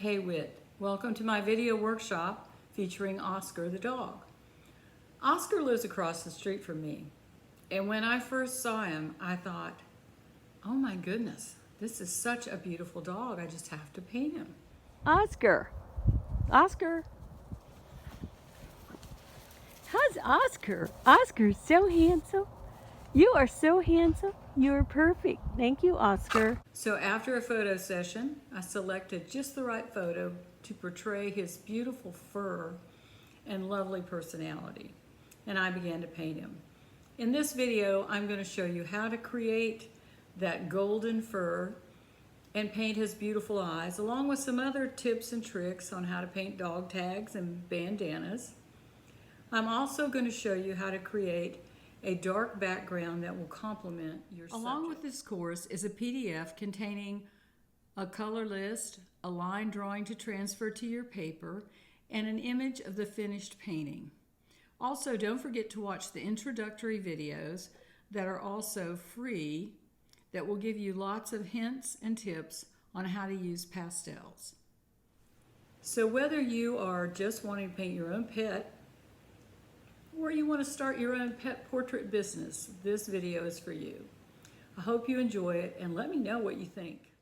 Hey Wit. Welcome to my video workshop featuring Oscar the dog. Oscar lives across the street from me, and when I first saw him, I thought, oh my goodness, this is such a beautiful dog. I just have to paint him. Oscar. Oscar. How's Oscar? Oscar's so handsome. You are so handsome. You're perfect. Thank you, Oscar. So after a photo session, I selected just the right photo to portray his beautiful fur and lovely personality, and I began to paint him. In this video, I'm going to show you how to create that golden fur and paint his beautiful eyes, along with some other tips and tricks on how to paint dog tags and bandanas. I'm also going to show you how to create a dark background that will complement your subject. Along with this course is a PDF containing a color list, a line drawing to transfer to your paper, and an image of the finished painting. Also, don't forget to watch the introductory videos that are also free that will give you lots of hints and tips on how to use pastels. So whether you are just wanting to paint your own pet or you want to start your own pet portrait business, this video is for you. I hope you enjoy it and let me know what you think.